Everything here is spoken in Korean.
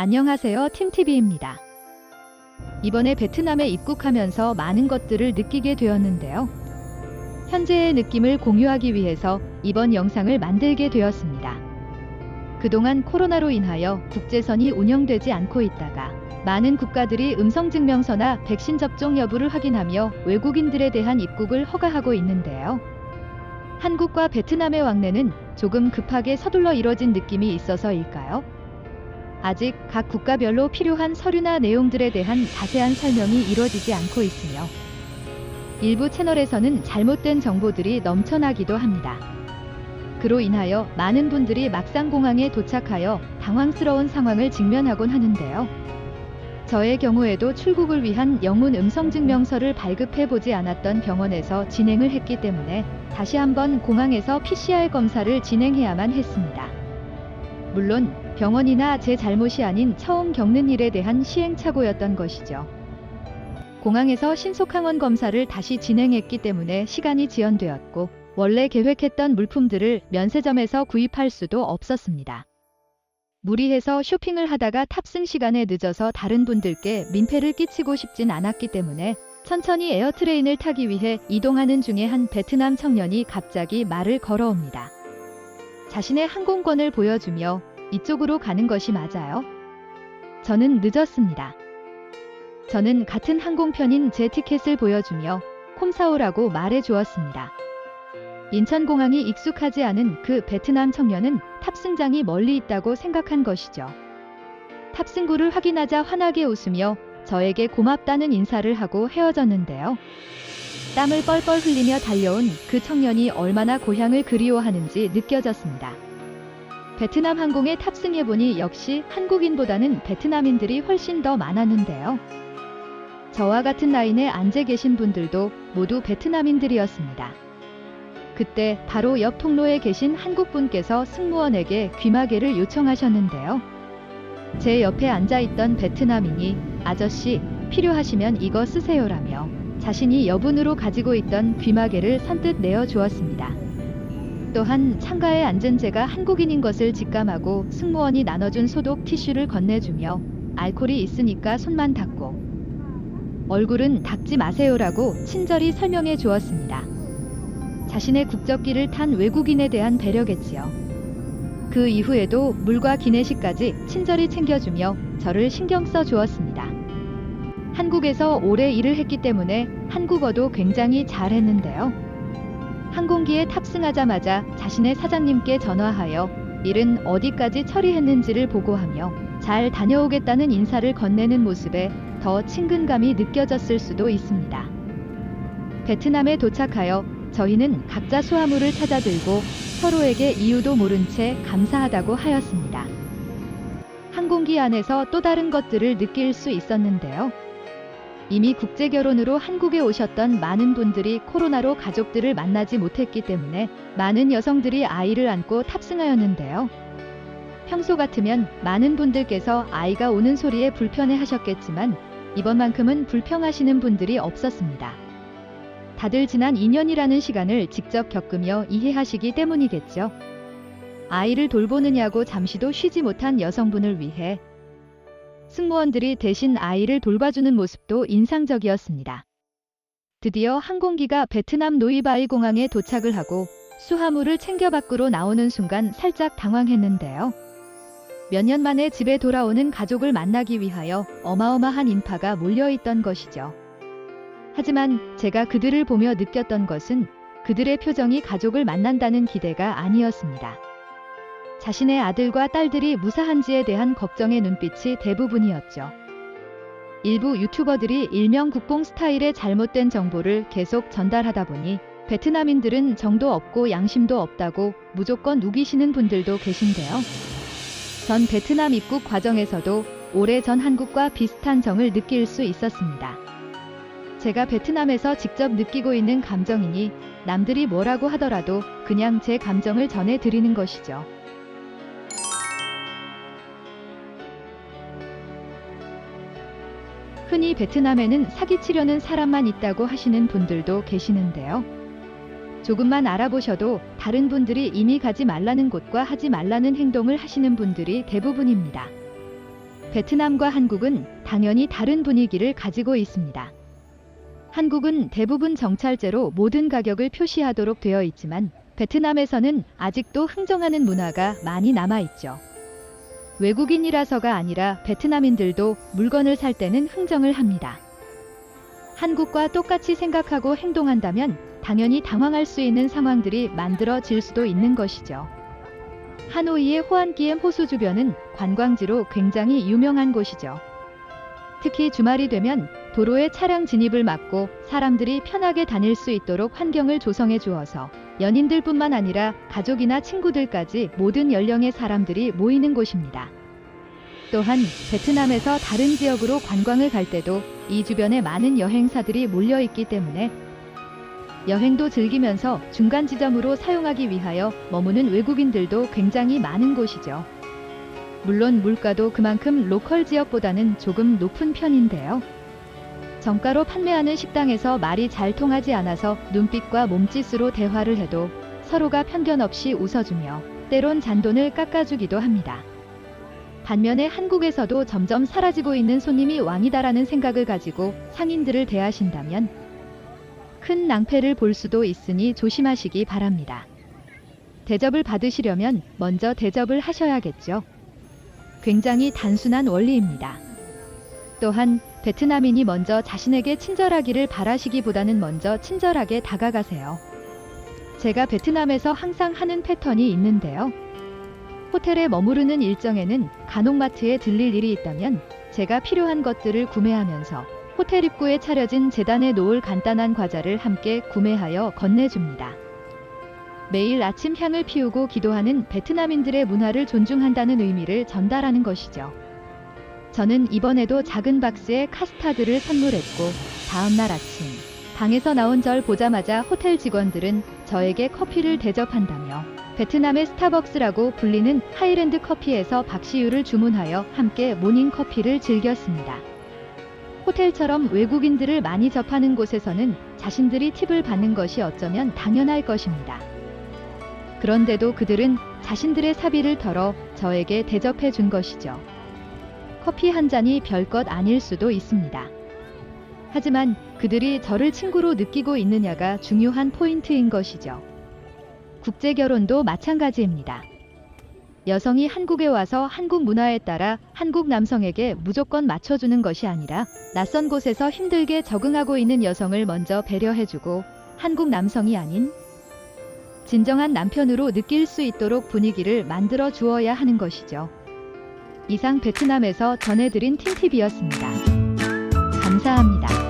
안녕하세요, 팀TV입니다. 이번에 베트남에 입국하면서 많은 것들을 느끼게 되었는데요. 현재의 느낌을 공유하기 위해서 이번 영상을 만들게 되었습니다. 그동안 코로나로 인하여 국제선이 운영되지 않고 있다가 많은 국가들이 음성증명서나 백신 접종 여부를 확인하며 외국인들에 대한 입국을 허가하고 있는데요. 한국과 베트남의 왕래는 조금 급하게 서둘러 이뤄진 느낌이 있어서일까요? 아직 각 국가별로 필요한 서류나 내용들에 대한 자세한 설명이 이루어지지 않고 있으며 일부 채널에서는 잘못된 정보들이 넘쳐나기도 합니다. 그로 인하여 많은 분들이 막상 공항에 도착하여 당황스러운 상황을 직면하곤 하는데요. 저의 경우에도 출국을 위한 영문 음성증명서를 발급해보지 않았던 병원에서 진행을 했기 때문에 다시 한번 공항에서 PCR 검사를 진행해야만 했습니다. 물론 병원이나 제 잘못이 아닌 처음 겪는 일에 대한 시행착오였던 것이죠. 공항에서 신속항원 검사를 다시 진행했기 때문에 시간이 지연되었고 원래 계획했던 물품들을 면세점에서 구입할 수도 없었습니다. 무리해서 쇼핑을 하다가 탑승 시간에 늦어서 다른 분들께 민폐를 끼치고 싶진 않았기 때문에 천천히 에어트레인을 타기 위해 이동하는 중에 한 베트남 청년이 갑자기 말을 걸어옵니다. 자신의 항공권을 보여주며 이쪽으로 가는 것이 맞아요? 저는 늦었습니다. 저는 같은 항공편인 제 티켓을 보여주며 콤사오라고 말해 주었습니다. 인천공항이 익숙하지 않은 그 베트남 청년은 탑승장이 멀리 있다고 생각한 것이죠. 탑승구를 확인하자 환하게 웃으며 저에게 고맙다는 인사를 하고 헤어졌는데요. 땀을 뻘뻘 흘리며 달려온 그 청년이 얼마나 고향을 그리워하는지 느껴졌습니다. 베트남 항공에 탑승해보니 역시 한국인보다는 베트남인들이 훨씬 더 많았는데요. 저와 같은 라인에 앉아 계신 분들도 모두 베트남인들이었습니다. 그때 바로 옆 통로에 계신 한국분께서 승무원에게 귀마개를 요청하셨는데요. 제 옆에 앉아있던 베트남인이 아저씨 필요하시면 이거 쓰세요라며 자신이 여분으로 가지고 있던 귀마개를 선뜻 내어주었습니다. 또한 창가에 앉은 제가 한국인인 것을 직감하고 승무원이 나눠준 소독 티슈를 건네주며 알코올이 있으니까 손만 닦고 얼굴은 닦지 마세요라고 친절히 설명해 주었습니다. 자신의 국적기를 탄 외국인에 대한 배려겠지요. 그 이후에도 물과 기내식까지 친절히 챙겨주며 저를 신경 써 주었습니다. 한국에서 오래 일을 했기 때문에 한국어도 굉장히 잘했는데요. 항공기에 탑승하자마자 자신의 사장님께 전화하여 일은 어디까지 처리했는지를 보고하며 잘 다녀오겠다는 인사를 건네는 모습에 더 친근감이 느껴졌을 수도 있습니다. 베트남에 도착하여 저희는 각자 수화물을 찾아 들고 서로에게 이유도 모른 채 감사하다고 하였습니다. 항공기 안에서 또 다른 것들을 느낄 수 있었는데요. 이미 국제결혼으로 한국에 오셨던 많은 분들이 코로나로 가족들을 만나지 못했기 때문에 많은 여성들이 아이를 안고 탑승하였는데요. 평소 같으면 많은 분들께서 아이가 우는 소리에 불편해 하셨겠지만 이번만큼은 불평하시는 분들이 없었습니다. 다들 지난 2년이라는 시간을 직접 겪으며 이해하시기 때문이겠죠. 아이를 돌보느냐고 잠시도 쉬지 못한 여성분을 위해 승무원들이 대신 아이를 돌봐주는 모습도 인상적이었습니다. 드디어 항공기가 베트남 노이바이 공항에 도착을 하고 수화물을 챙겨 밖으로 나오는 순간 살짝 당황했는데요. 몇 년 만에 집에 돌아오는 가족을 만나기 위하여 어마어마한 인파가 몰려있던 것이죠. 하지만 제가 그들을 보며 느꼈던 것은 그들의 표정이 가족을 만난다는 기대가 아니었습니다. 자신의 아들과 딸들이 무사한지에 대한 걱정의 눈빛이 대부분이었죠. 일부 유튜버들이 일명 국뽕 스타일의 잘못된 정보를 계속 전달하다 보니 베트남인들은 정도 없고 양심도 없다고 무조건 우기시는 분들도 계신데요. 전 베트남 입국 과정에서도 오래전 한국과 비슷한 정을 느낄 수 있었습니다. 제가 베트남에서 직접 느끼고 있는 감정이니 남들이 뭐라고 하더라도 그냥 제 감정을 전해드리는 것이죠. 흔히 베트남에는 사기치려는 사람만 있다고 하시는 분들도 계시는데요. 조금만 알아보셔도 다른 분들이 이미 가지 말라는 곳과 하지 말라는 행동을 하시는 분들이 대부분입니다. 베트남과 한국은 당연히 다른 분위기를 가지고 있습니다. 한국은 대부분 정찰제로 모든 가격을 표시하도록 되어 있지만 베트남에서는 아직도 흥정하는 문화가 많이 남아있죠. 외국인이라서가 아니라 베트남인들도 물건을 살 때는 흥정을 합니다. 한국과 똑같이 생각하고 행동한다면 당연히 당황할 수 있는 상황들이 만들어질 수도 있는 것이죠. 하노이의 호안기엠 호수 주변은 관광지로 굉장히 유명한 곳이죠. 특히 주말이 되면 도로에 차량 진입을 막고 사람들이 편하게 다닐 수 있도록 환경을 조성해 주어서 연인들뿐만 아니라 가족이나 친구들까지 모든 연령의 사람들이 모이는 곳입니다. 또한 베트남에서 다른 지역으로 관광을 갈 때도 이 주변에 많은 여행사들이 몰려 있기 때문에 여행도 즐기면서 중간 지점으로 사용하기 위하여 머무는 외국인들도 굉장히 많은 곳이죠. 물론 물가도 그만큼 로컬 지역보다는 조금 높은 편인데요. 정가로 판매하는 식당에서 말이 잘 통하지 않아서 눈빛과 몸짓으로 대화를 해도 서로가 편견 없이 웃어주며 때론 잔돈을 깎아주기도 합니다. 반면에 한국에서도 점점 사라지고 있는 손님이 왕이다라는 생각을 가지고 상인들을 대하신다면 큰 낭패를 볼 수도 있으니 조심하시기 바랍니다. 대접을 받으시려면 먼저 대접을 하셔야겠죠. 굉장히 단순한 원리입니다. 또한 베트남인이 먼저 자신에게 친절하기를 바라시기보다는 먼저 친절하게 다가가세요. 제가 베트남에서 항상 하는 패턴이 있는데요. 호텔에 머무르는 일정에는 간혹마트에 들릴 일이 있다면 제가 필요한 것들을 구매하면서 호텔 입구에 차려진 재단에 놓을 간단한 과자를 함께 구매하여 건네줍니다. 매일 아침 향을 피우고 기도하는 베트남인들의 문화를 존중한다는 의미를 전달하는 것이죠. 저는 이번에도 작은 박스에 카스타드를 선물했고 다음날 아침 방에서 나온 절 보자마자 호텔 직원들은 저에게 커피를 대접한다며 베트남의 스타벅스라고 불리는 하이랜드 커피에서 박시유를 주문하여 함께 모닝커피를 즐겼습니다. 호텔처럼 외국인들을 많이 접하는 곳에서는 자신들이 팁을 받는 것이 어쩌면 당연할 것입니다. 그런데도 그들은 자신들의 사비를 털어 저에게 대접해 준 것이죠. 커피 한 잔이 별것 아닐 수도 있습니다. 하지만 그들이 저를 친구로 느끼고 있느냐가 중요한 포인트인 것이죠. 국제 결혼도 마찬가지입니다. 여성이 한국에 와서 한국 문화에 따라 한국 남성에게 무조건 맞춰주는 것이 아니라 낯선 곳에서 힘들게 적응하고 있는 여성을 먼저 배려해주고 한국 남성이 아닌 진정한 남편으로 느낄 수 있도록 분위기를 만들어 주어야 하는 것이죠. 이상 베트남에서 전해드린 틴팁이었습니다. 감사합니다.